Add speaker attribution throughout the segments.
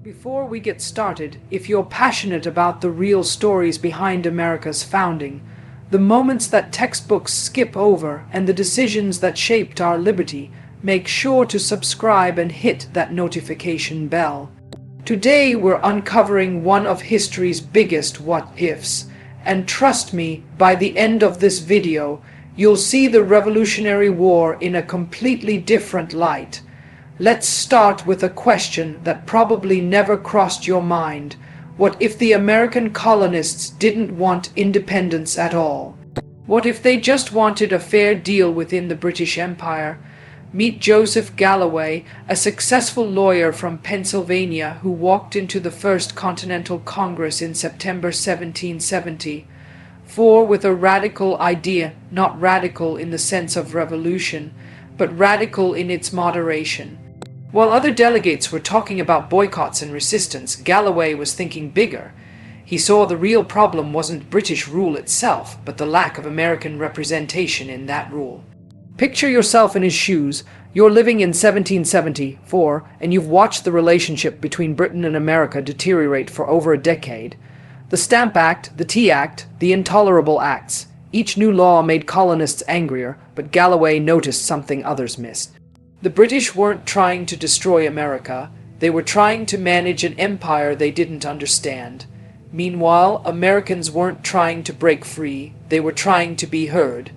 Speaker 1: Before we get started, if you're passionate about the real stories behind America's founding, the moments that textbooks skip over and the decisions that shaped our liberty, make sure to subscribe and hit that notification bell. Today we're uncovering one of history's biggest what-ifs, and trust me, by the end of this video, you'll see the Revolutionary War in a completely different light. Let's start with a question that probably never crossed your mind. What if the American colonists didn't want independence at all? What if they just wanted a fair deal within the British Empire? Meet Joseph Galloway, a successful lawyer from Pennsylvania who walked into the First Continental Congress in September 1770. With a radical idea, not radical in the sense of revolution, but radical in its moderation. While other delegates were talking about boycotts and resistance, Galloway was thinking bigger. He saw the real problem wasn't British rule itself, but the lack of American representation in that rule. Picture yourself in his shoes. You're living in 1774, and you've watched the relationship between Britain and America deteriorate for over a decade. The Stamp Act, the Tea Act, the Intolerable Acts. Each new law made colonists angrier, but Galloway noticed something others missed. The British weren't trying to destroy America. They were trying to manage an empire they didn't understand. Meanwhile, Americans weren't trying to break free. They were trying to be heard.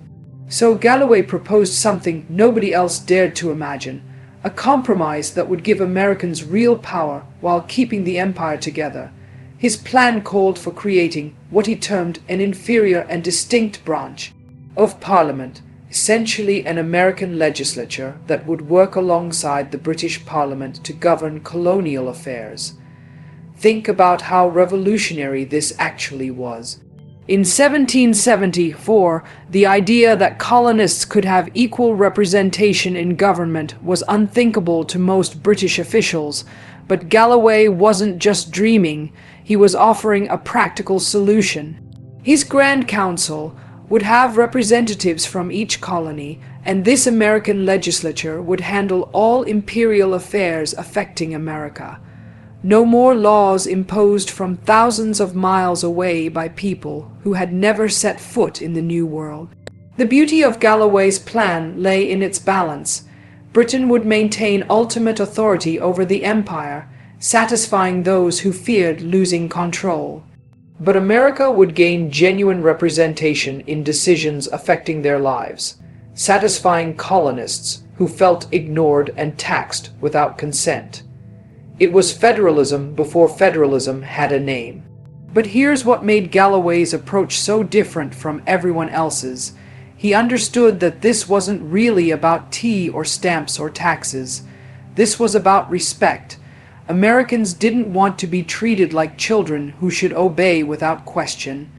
Speaker 1: So Galloway proposed something nobody else dared to imagine, a compromise that would give Americans real power while keeping the empire together. His plan called for creating what he termed an inferior and distinct branch of Parliament, essentially an American legislature that would work alongside the British Parliament to govern colonial affairs. Think about how revolutionary this actually was. In 1774, the idea that colonists could have equal representation in government was unthinkable to most British officials, but Galloway wasn't just dreaming, he was offering a practical solution. His Grand Council would have representatives from each colony, and this American legislature would handle all imperial affairs affecting America. No more laws imposed from thousands of miles away by people who had never set foot in the New World. The beauty of Galloway's plan lay in its balance. Britain would maintain ultimate authority over the empire, satisfying those who feared losing control. But America would gain genuine representation in decisions affecting their lives, satisfying colonists who felt ignored and taxed without consent. It was federalism before federalism had a name. But here's what made Galloway's approach so different from everyone else's. He understood that this wasn't really about tea or stamps or taxes. This was about respect. Americans didn't want to be treated like children who should obey without question.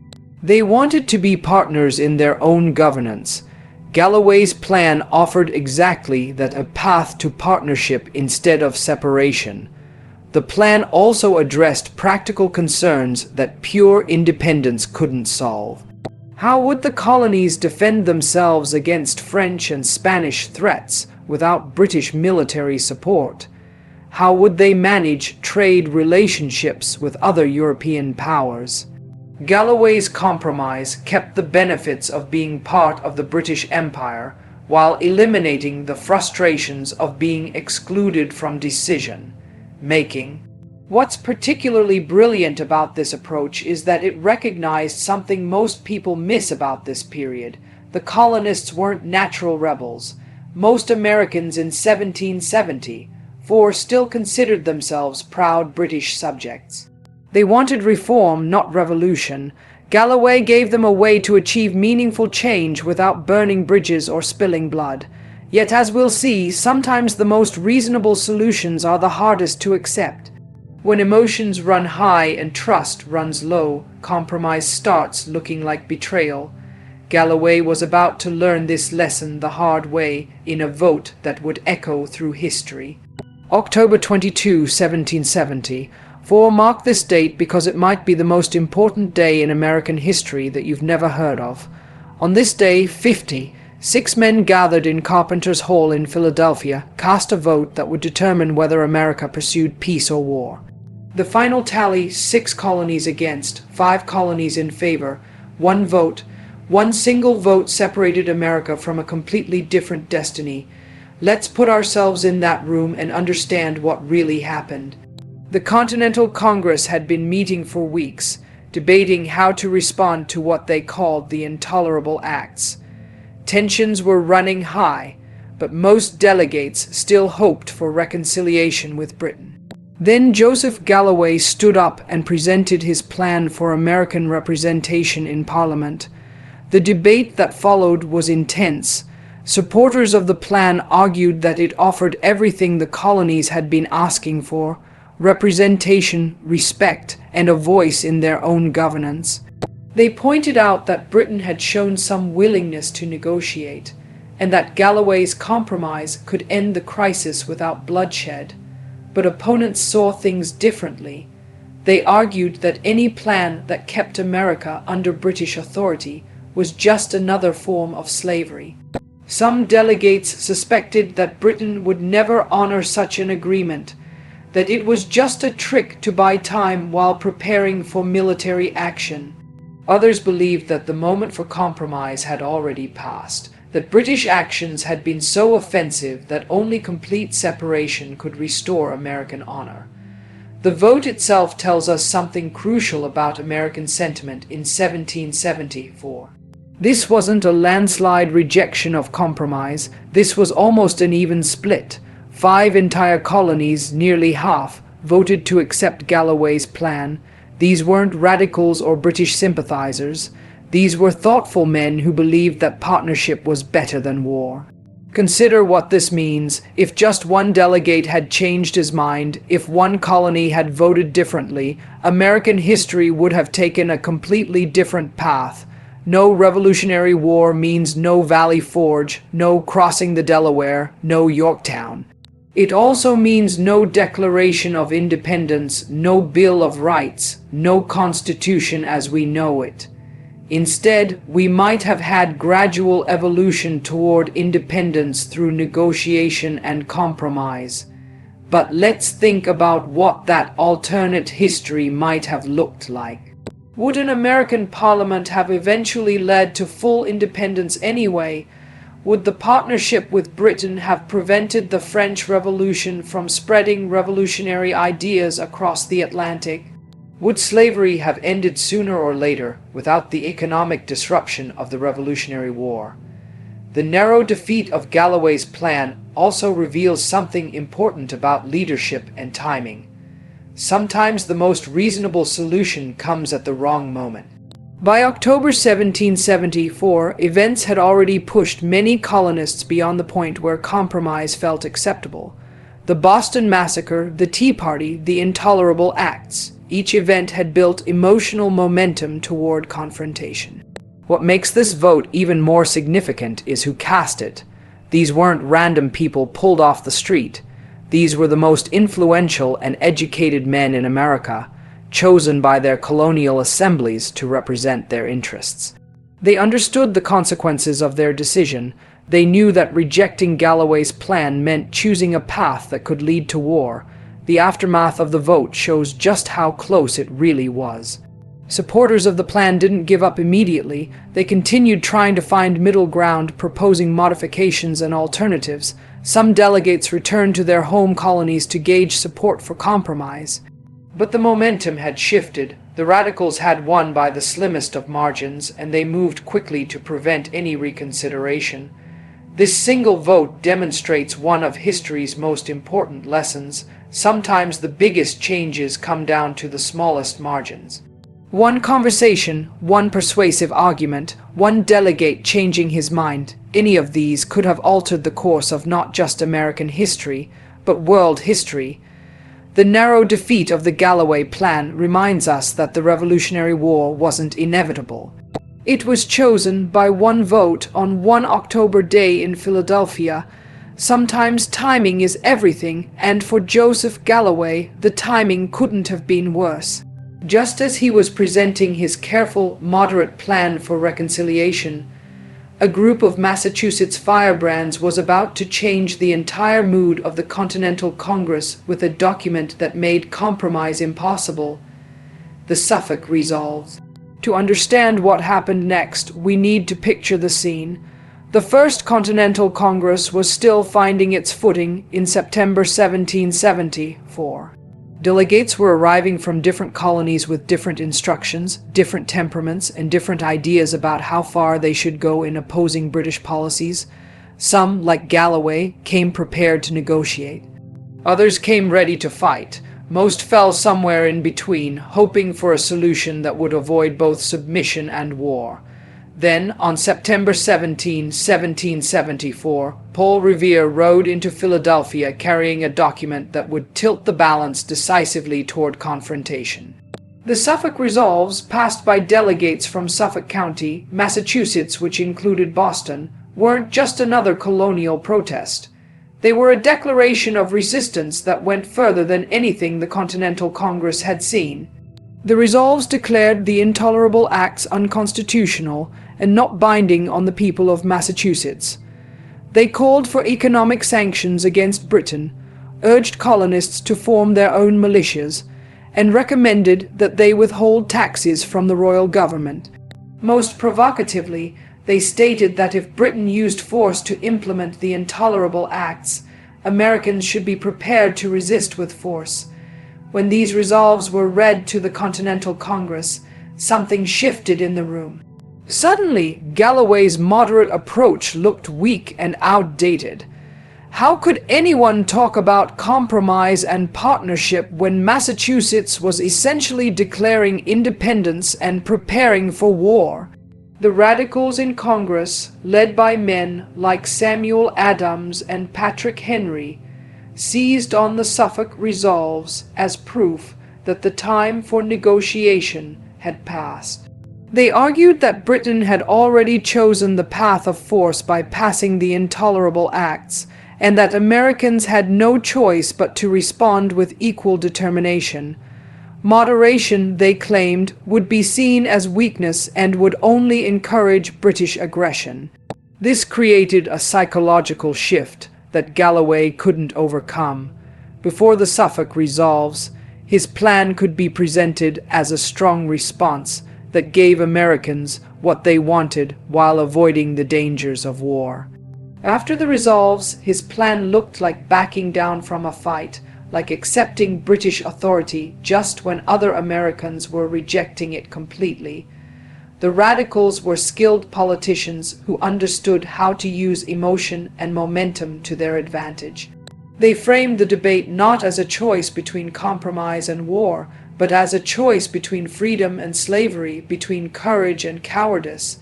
Speaker 1: They wanted to be partners in their own governance. Galloway's plan offered exactly that, a path to partnership instead of separation. The plan also addressed practical concerns that pure independence couldn't solve. How would the colonies defend themselves against French and Spanish threats without British military support? How would they manage trade relationships with other European powers? Galloway's compromise kept the benefits of being part of the British Empire while eliminating the frustrations of being excluded from decision-making. What's particularly brilliant about this approach is that it recognized something most people miss about this period. The colonists weren't natural rebels. Most Americans in 1770 still considered themselves proud British subjects. They wanted reform, not revolution. Galloway gave them a way to achieve meaningful change without burning bridges or spilling blood. Yet, as we'll see, sometimes the most reasonable solutions are the hardest to accept. When emotions run high and trust runs low, compromise starts looking like betrayal. Galloway was about to learn this lesson the hard way in a vote that would echo through history. October 22, 1770. Mark this date because it might be the most important day in American history that you've never heard of. On this day, 6 men gathered in Carpenter's Hall in Philadelphia cast a vote that would determine whether America pursued peace or war. The final tally: 6 colonies against, 5 colonies in favor, 1 vote. One single vote separated America from a completely different destiny. Let's put ourselves in that room and understand what really happened. The Continental Congress had been meeting for weeks, debating how to respond to what they called the intolerable acts. Tensions were running high, but most delegates still hoped for reconciliation with Britain. Then Joseph Galloway stood up and presented his plan for American representation in Parliament. The debate that followed was intense. Supporters of the plan argued that it offered everything the colonies had been asking for: representation, respect, and a voice in their own governance. They pointed out that Britain had shown some willingness to negotiate, and that Galloway's compromise could end the crisis without bloodshed. But opponents saw things differently. They argued that any plan that kept America under British authority was just another form of slavery. Some delegates suspected that Britain would never honor such an agreement, that it was just a trick to buy time while preparing for military action. Others believed that the moment for compromise had already passed, that British actions had been so offensive that only complete separation could restore American honor. The vote itself tells us something crucial about American sentiment in 1774. This wasn't a landslide rejection of compromise. This was almost an even split. 5 entire colonies, nearly half, voted to accept Galloway's plan. These weren't radicals or British sympathizers. These were thoughtful men who believed that partnership was better than war. Consider what this means. If just one delegate had changed his mind, if one colony had voted differently, American history would have taken a completely different path. No Revolutionary War means no Valley Forge, no crossing the Delaware, no Yorktown. It also means no Declaration of Independence, no Bill of Rights, no Constitution as we know it. Instead, we might have had gradual evolution toward independence through negotiation and compromise. But let's think about what that alternate history might have looked like. Would an American parliament have eventually led to full independence anyway? Would the partnership with Britain have prevented the French Revolution from spreading revolutionary ideas across the Atlantic? Would slavery have ended sooner or later without the economic disruption of the Revolutionary War? The narrow defeat of Galloway's plan also reveals something important about leadership and timing. Sometimes the most reasonable solution comes at the wrong moment. By October 1774, events had already pushed many colonists beyond the point where compromise felt acceptable. The Boston Massacre, the Tea Party, the Intolerable Acts. Each event had built emotional momentum toward confrontation. What makes this vote even more significant is who cast it. These weren't random people pulled off the street. These were the most influential and educated men in America, chosen by their colonial assemblies to represent their interests. They understood the consequences of their decision. They knew that rejecting Galloway's plan meant choosing a path that could lead to war. The aftermath of the vote shows just how close it really was. Supporters of the plan didn't give up immediately. They continued trying to find middle ground, proposing modifications and alternatives. Some delegates returned to their home colonies to gauge support for compromise. But the momentum had shifted. The radicals had won by the slimmest of margins, and they moved quickly to prevent any reconsideration. This single vote demonstrates one of history's most important lessons. Sometimes the biggest changes come down to the smallest margins. One conversation, one persuasive argument, one delegate changing his mind, any of these could have altered the course of not just American history, but world history. The narrow defeat of the Galloway Plan reminds us that the Revolutionary War wasn't inevitable. It was chosen by one vote on one October day in Philadelphia. Sometimes timing is everything, and for Joseph Galloway, the timing couldn't have been worse. Just as he was presenting his careful, moderate plan for reconciliation, A group of Massachusetts firebrands was about to change the entire mood of the Continental Congress with a document that made compromise impossible: the Suffolk Resolves. To understand what happened next, we need to picture the scene. The First Continental Congress was still finding its footing in September 1774. Delegates were arriving from different colonies with different instructions, different temperaments, and different ideas about how far they should go in opposing British policies. Some, like Galloway, came prepared to negotiate. Others came ready to fight. Most fell somewhere in between, hoping for a solution that would avoid both submission and war. Then, on September 17, 1774, Paul Revere rode into Philadelphia carrying a document that would tilt the balance decisively toward confrontation. The Suffolk Resolves, passed by delegates from Suffolk County, Massachusetts, which included Boston, weren't just another colonial protest. They were a declaration of resistance that went further than anything the Continental Congress had seen. The resolves declared the intolerable acts unconstitutional and not binding on the people of Massachusetts. They called for economic sanctions against Britain, urged colonists to form their own militias, and recommended that they withhold taxes from the royal government. Most provocatively, they stated that if Britain used force to implement the intolerable acts, Americans should be prepared to resist with force. When these resolves were read to the Continental Congress, something shifted in the room. Suddenly, Galloway's moderate approach looked weak and outdated. How could anyone talk about compromise and partnership when Massachusetts was essentially declaring independence and preparing for war? The radicals in Congress, led by men like Samuel Adams and Patrick Henry, seized on the Suffolk Resolves as proof that the time for negotiation had passed. They argued that Britain had already chosen the path of force by passing the intolerable acts, and that Americans had no choice but to respond with equal determination. Moderation, they claimed, would be seen as weakness and would only encourage British aggression. This created a psychological shift that Galloway couldn't overcome. Before the Suffolk Resolves, his plan could be presented as a strong response that gave Americans what they wanted while avoiding the dangers of war. After the Resolves, his plan looked like backing down from a fight, like accepting British authority just when other Americans were rejecting it completely. The radicals were skilled politicians who understood how to use emotion and momentum to their advantage. They framed the debate not as a choice between compromise and war, but as a choice between freedom and slavery, between courage and cowardice.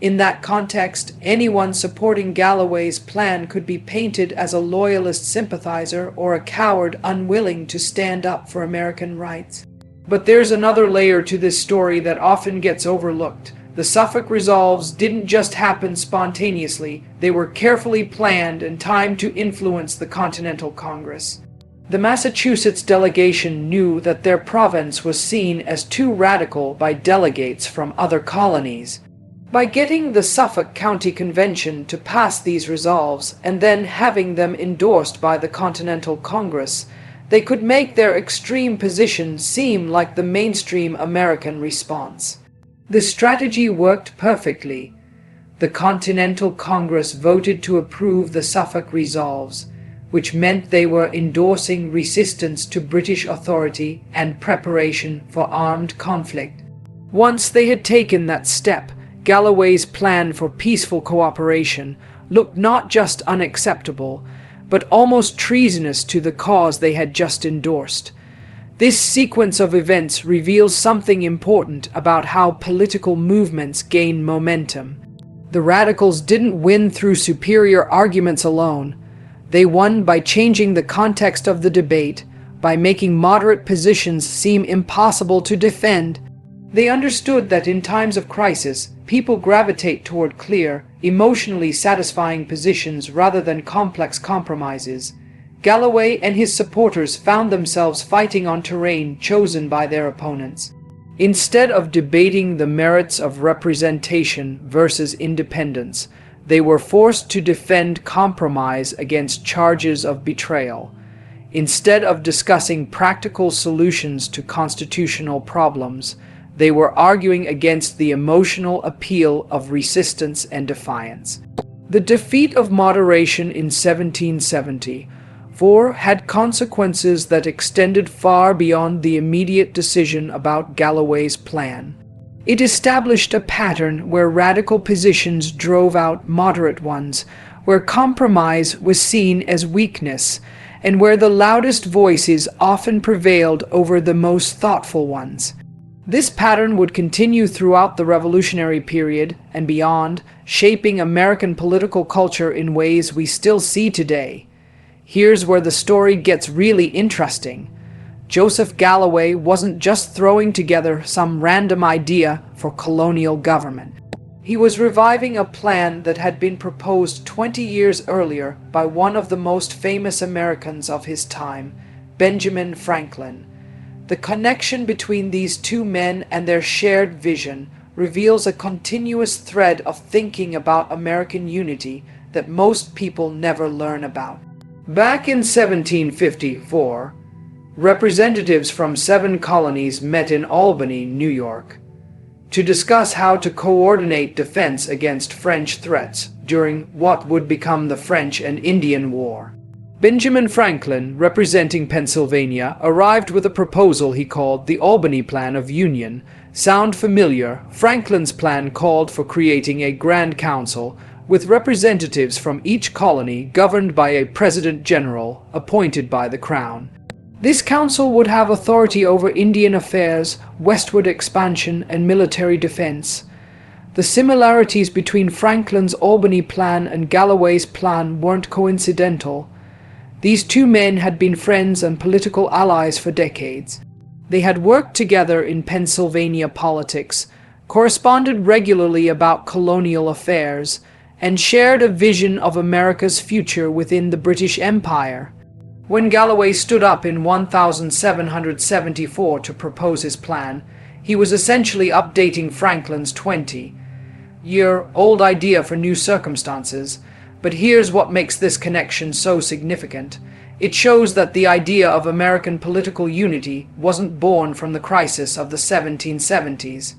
Speaker 1: In that context, anyone supporting Galloway's plan could be painted as a loyalist sympathizer or a coward unwilling to stand up for American rights. But there's another layer to this story that often gets overlooked. The Suffolk Resolves didn't just happen spontaneously. They were carefully planned and timed to influence the Continental Congress. The Massachusetts delegation knew that their province was seen as too radical by delegates from other colonies. By getting the Suffolk County Convention to pass these resolves and then having them endorsed by the Continental Congress, they could make their extreme position seem like the mainstream American response. The strategy worked perfectly. The Continental Congress voted to approve the Suffolk Resolves, which meant they were endorsing resistance to British authority and preparation for armed conflict. Once they had taken that step, Galloway's plan for peaceful cooperation looked not just unacceptable, but almost treasonous to the cause they had just endorsed. This sequence of events reveals something important about how political movements gain momentum. The radicals didn't win through superior arguments alone. They won by changing the context of the debate, by making moderate positions seem impossible to defend. They understood that in times of crisis, people gravitate toward clear, emotionally satisfying positions rather than complex compromises. Galloway and his supporters found themselves fighting on terrain chosen by their opponents. Instead of debating the merits of representation versus independence, they were forced to defend compromise against charges of betrayal. Instead of discussing practical solutions to constitutional problems, they were arguing against the emotional appeal of resistance and defiance. The defeat of moderation in 1774 had consequences that extended far beyond the immediate decision about Galloway's plan. It established a pattern where radical positions drove out moderate ones, where compromise was seen as weakness, and where the loudest voices often prevailed over the most thoughtful ones. This pattern would continue throughout the Revolutionary period and beyond, shaping American political culture in ways we still see today. Here's where the story gets really interesting. Joseph Galloway wasn't just throwing together some random idea for colonial government. He was reviving a plan that had been proposed 20 years earlier by one of the most famous Americans of his time, Benjamin Franklin. The connection between these two men and their shared vision reveals a continuous thread of thinking about American unity that most people never learn about. Back in 1754, representatives from 7 colonies met in Albany, New York, to discuss how to coordinate defense against French threats during what would become the French and Indian War. Benjamin Franklin, representing Pennsylvania, arrived with a proposal he called the Albany Plan of Union. Sound familiar? Franklin's plan called for creating a Grand Council with representatives from each colony governed by a President General appointed by the Crown. This council would have authority over Indian affairs, westward expansion, and military defense. The similarities between Franklin's Albany Plan and Galloway's plan weren't coincidental. These two men had been friends and political allies for decades. They had worked together in Pennsylvania politics, corresponded regularly about colonial affairs, and shared a vision of America's future within the British Empire. When Galloway stood up in 1774 to propose his plan, he was essentially updating Franklin's 20-year-old idea for new circumstances. But here's what makes this connection so significant. It shows that the idea of American political unity wasn't born from the crisis of the 1770s.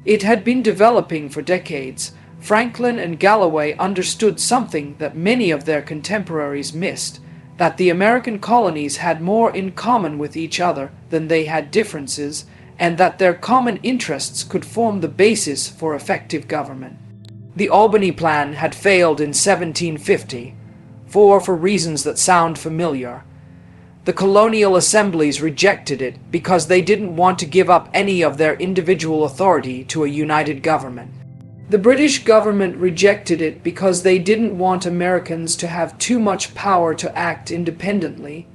Speaker 1: It had been developing for decades. Franklin and Galloway understood something that many of their contemporaries missed, that the American colonies had more in common with each other than they had differences, and that their common interests could form the basis for effective government. The Albany Plan had failed in 1750, for reasons that sound familiar. The colonial assemblies rejected it because they didn't want to give up any of their individual authority to a united government. The British government rejected it because they didn't want Americans to have too much power to act independently.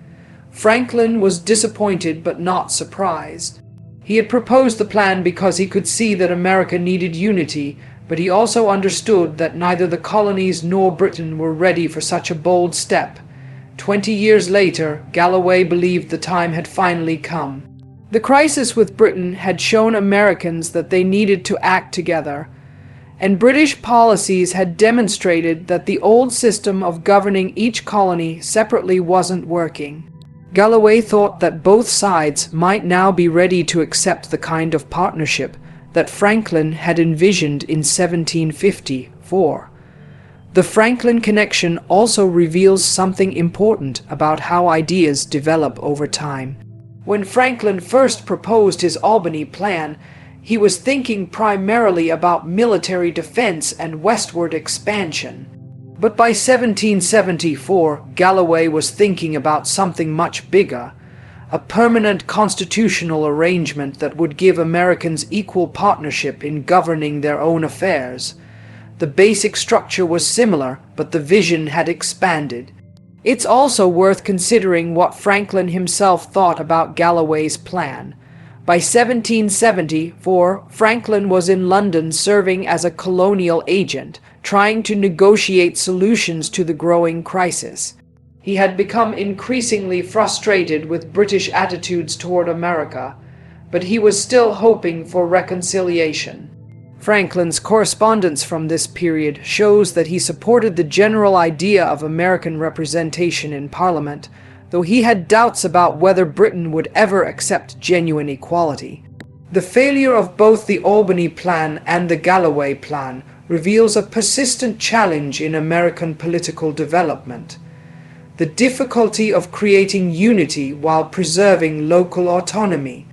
Speaker 1: Franklin was disappointed but not surprised. He had proposed the plan because he could see that America needed unity, but he also understood that neither the colonies nor Britain were ready for such a bold step. 20 years later, Galloway believed the time had finally come. The crisis with Britain had shown Americans that they needed to act together, and British policies had demonstrated that the old system of governing each colony separately wasn't working. Galloway thought that both sides might now be ready to accept the kind of partnership that Franklin had envisioned in 1754. The Franklin connection also reveals something important about how ideas develop over time. When Franklin first proposed his Albany Plan, he was thinking primarily about military defense and westward expansion. But by 1774, Galloway was thinking about something much bigger, a permanent constitutional arrangement that would give Americans equal partnership in governing their own affairs. The basic structure was similar, but the vision had expanded. It's also worth considering what Franklin himself thought about Galloway's plan. By 1774, Franklin was in London serving as a colonial agent, trying to negotiate solutions to the growing crisis. He had become increasingly frustrated with British attitudes toward America. but he was still hoping for reconciliation. Franklin's correspondence from this period shows that he supported the general idea of American representation in Parliament, though he had doubts about whether Britain would ever accept genuine equality. The failure of both the Albany Plan and the Galloway Plan reveals a persistent challenge in American political development: the difficulty of creating unity while preserving local autonomy.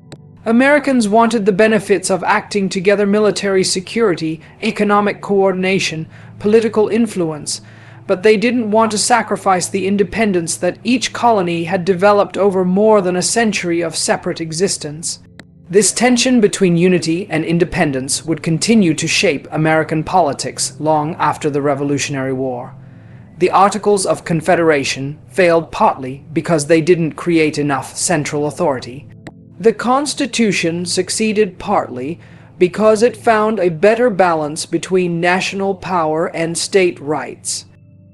Speaker 1: Americans wanted the benefits of acting together: military security, economic coordination, political influence, but they didn't want to sacrifice the independence that each colony had developed over more than a century of separate existence. This tension between unity and independence would continue to shape American politics long after the Revolutionary War. The Articles of Confederation failed partly because they didn't create enough central authority. The Constitution succeeded partly because it found a better balance between national power and state rights.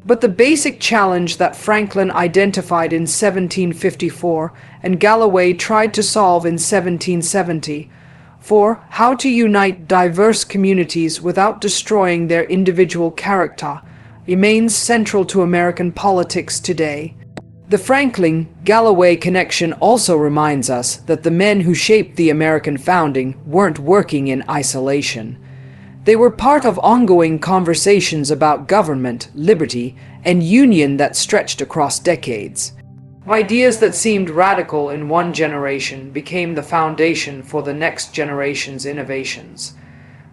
Speaker 1: But the basic challenge that Franklin identified in 1754 and Galloway tried to solve in 1770, for how to unite diverse communities without destroying their individual character, remains central to American politics today. The Franklin-Galloway connection also reminds us that the men who shaped the American founding weren't working in isolation. They were part of ongoing conversations about government, liberty, and union that stretched across decades. Ideas that seemed radical in one generation became the foundation for the next generation's innovations.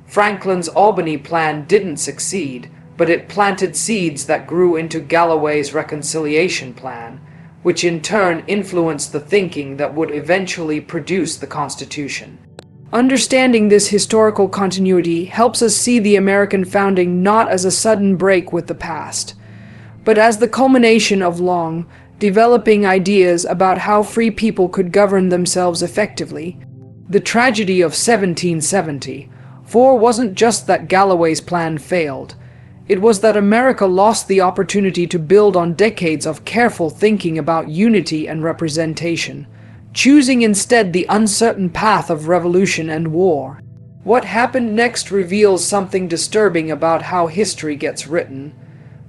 Speaker 1: Franklin's Albany Plan didn't succeed, but it planted seeds that grew into Galloway's Reconciliation Plan, which in turn influenced the thinking that would eventually produce the Constitution. Understanding this historical continuity helps us see the American founding not as a sudden break with the past, but as the culmination of long, developing ideas about how free people could govern themselves effectively. The tragedy of 1774 wasn't just that Galloway's plan failed. It was that America lost the opportunity to build on decades of careful thinking about unity and representation, choosing instead the uncertain path of revolution and war. What happened next reveals something disturbing about how history gets written.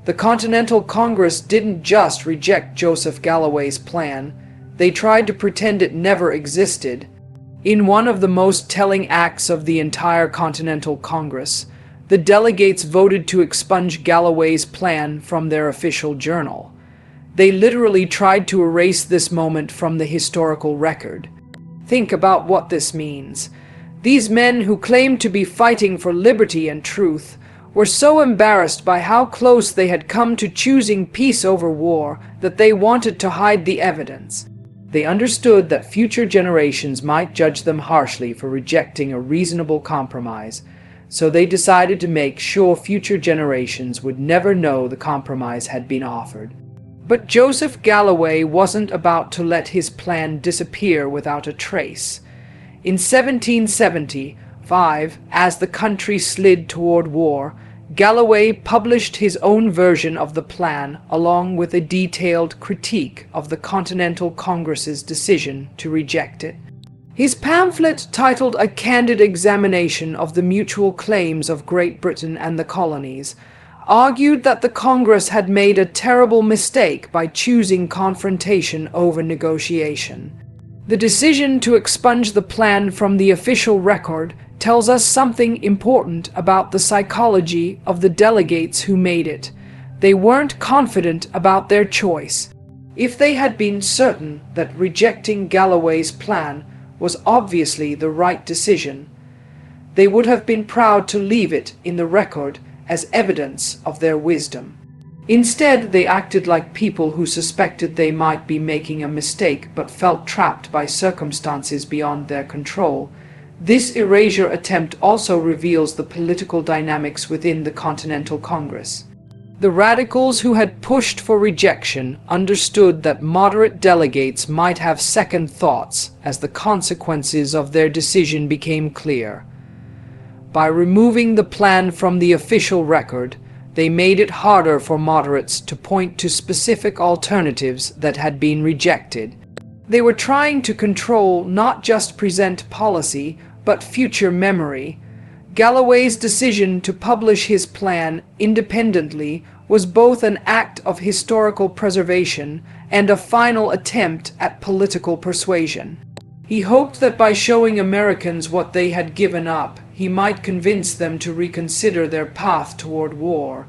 Speaker 1: The Continental Congress didn't just reject Joseph Galloway's plan, they tried to pretend it never existed. In one of the most telling acts of the entire Continental Congress, the delegates voted to expunge Galloway's plan from their official journal. They literally tried to erase this moment from the historical record. Think about what this means. These men who claimed to be fighting for liberty and truth were so embarrassed by how close they had come to choosing peace over war that they wanted to hide the evidence. They understood that future generations might judge them harshly for rejecting a reasonable compromise, so they decided to make sure future generations would never know the compromise had been offered. But Joseph Galloway wasn't about to let his plan disappear without a trace. In 1775, as the country slid toward war, Galloway published his own version of the plan along with a detailed critique of the Continental Congress's decision to reject it. His pamphlet, titled A Candid Examination of the Mutual Claims of Great Britain and the Colonies, argued that the Congress had made a terrible mistake by choosing confrontation over negotiation. The decision to expunge the plan from the official record tells us something important about the psychology of the delegates who made it. They weren't confident about their choice. If they had been certain that rejecting Galloway's plan was obviously the right decision, they would have been proud to leave it in the record as evidence of their wisdom. Instead, they acted like people who suspected they might be making a mistake but felt trapped by circumstances beyond their control. This erasure attempt also reveals the political dynamics within the Continental Congress. The radicals who had pushed for rejection understood that moderate delegates might have second thoughts as the consequences of their decision became clear. By removing the plan from the official record, they made it harder for moderates to point to specific alternatives that had been rejected. They were trying to control not just present policy, but future memory. Galloway's decision to publish his plan independently was both an act of historical preservation and a final attempt at political persuasion. He hoped that by showing Americans what they had given up, he might convince them to reconsider their path toward war.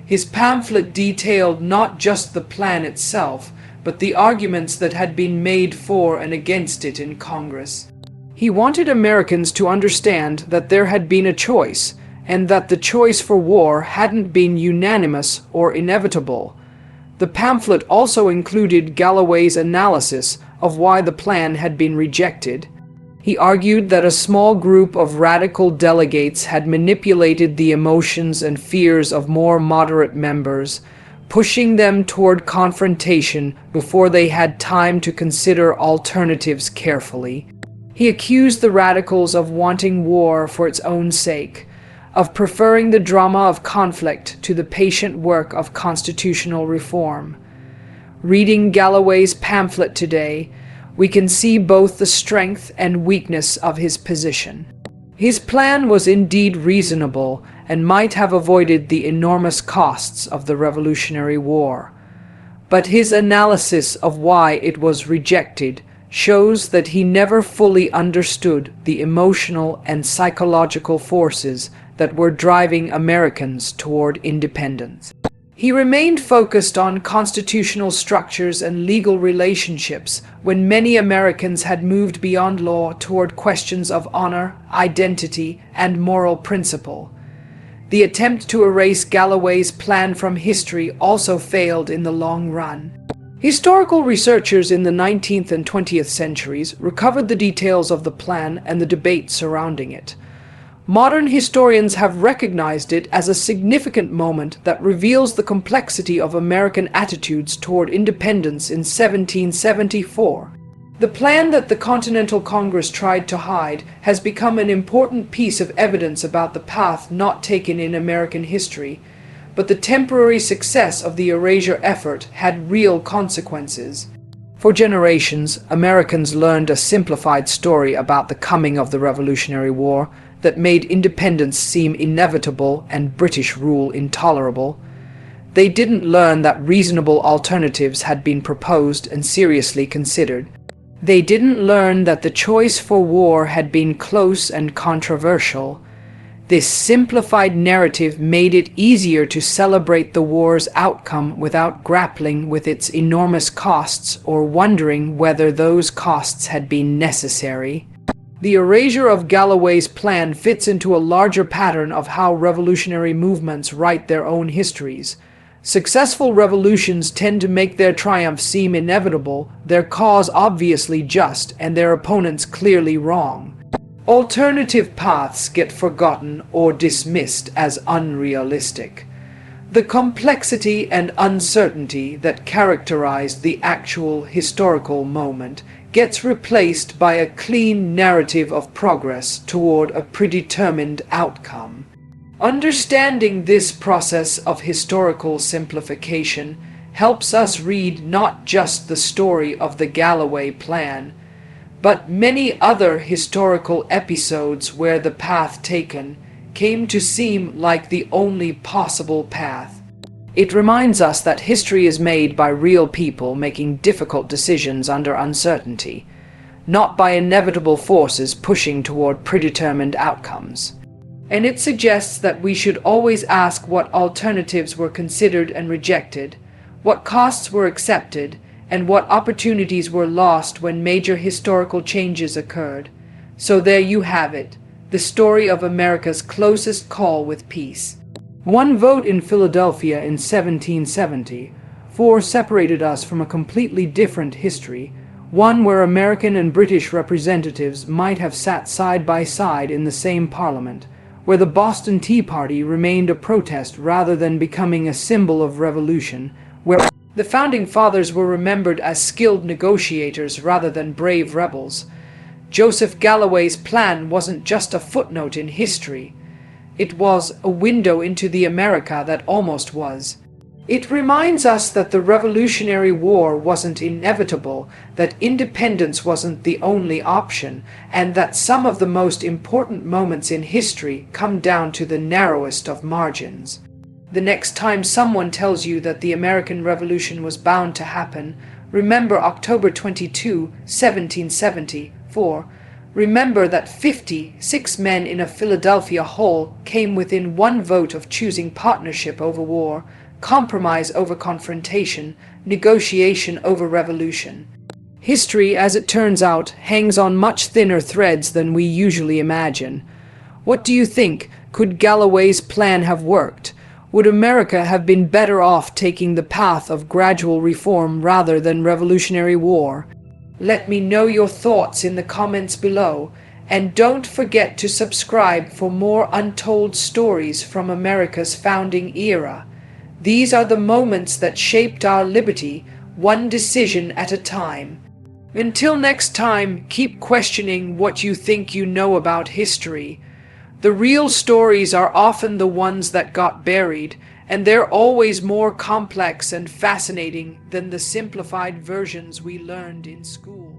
Speaker 1: His pamphlet detailed not just the plan itself, but the arguments that had been made for and against it in Congress. He wanted Americans to understand that there had been a choice, and that the choice for war hadn't been unanimous or inevitable. The pamphlet also included Galloway's analysis of why the plan had been rejected. He argued that a small group of radical delegates had manipulated the emotions and fears of more moderate members, pushing them toward confrontation before they had time to consider alternatives carefully. He accused the radicals of wanting war for its own sake, of preferring the drama of conflict to the patient work of constitutional reform. Reading Galloway's pamphlet today, we can see both the strength and weakness of his position. His plan was indeed reasonable and might have avoided the enormous costs of the Revolutionary War. But his analysis of why it was rejected shows that he never fully understood the emotional and psychological forces that were driving Americans toward independence. He remained focused on constitutional structures and legal relationships when many Americans had moved beyond law toward questions of honor, identity, and moral principle. The attempt to erase Galloway's plan from history also failed in the long run. Historical researchers in the 19th and 20th centuries recovered the details of the plan and the debate surrounding it. Modern historians have recognized it as a significant moment that reveals the complexity of American attitudes toward independence in 1774. The plan that the Continental Congress tried to hide has become an important piece of evidence about the path not taken in American history, but the temporary success of the erasure effort had real consequences. For generations, Americans learned a simplified story about the coming of the Revolutionary War that made independence seem inevitable and British rule intolerable. They didn't learn that reasonable alternatives had been proposed and seriously considered. They didn't learn that the choice for war had been close and controversial. This simplified narrative made it easier to celebrate the war's outcome without grappling with its enormous costs or wondering whether those costs had been necessary. The erasure of Galloway's plan fits into a larger pattern of how revolutionary movements write their own histories. Successful revolutions tend to make their triumph seem inevitable, their cause obviously just, and their opponents clearly wrong. Alternative paths get forgotten or dismissed as unrealistic. The complexity and uncertainty that characterized the actual historical moment gets replaced by a clean narrative of progress toward a predetermined outcome. Understanding this process of historical simplification helps us read not just the story of the Galloway Plan, but many other historical episodes where the path taken came to seem like the only possible path. It reminds us that history is made by real people making difficult decisions under uncertainty, not by inevitable forces pushing toward predetermined outcomes. And it suggests that we should always ask what alternatives were considered and rejected, what costs were accepted, and what opportunities were lost when major historical changes occurred. So there you have it, the story of America's closest call with peace. One vote in Philadelphia in 1774 separated us from a completely different history, one where American and British representatives might have sat side by side in the same parliament, where the Boston Tea Party remained a protest rather than becoming a symbol of revolution, where the Founding Fathers were remembered as skilled negotiators rather than brave rebels. Joseph Galloway's plan wasn't just a footnote in history. It was a window into the America that almost was. It reminds us that the Revolutionary War wasn't inevitable, that independence wasn't the only option, and that some of the most important moments in history come down to the narrowest of margins. The next time someone tells you that the American Revolution was bound to happen, remember October 22, 1774. Remember that 56 men in a Philadelphia hall came within one vote of choosing partnership over war, compromise over confrontation, negotiation over revolution. History, as it turns out, hangs on much thinner threads than we usually imagine. What do you think? Could Galloway's plan have worked? Would America have been better off taking the path of gradual reform rather than revolutionary war? Let me know your thoughts in the comments below, and don't forget to subscribe for more untold stories from America's founding era. These are the moments that shaped our liberty, one decision at a time. Until next time, keep questioning what you think you know about history. The real stories are often the ones that got buried, and they're always more complex and fascinating than the simplified versions we learned in school.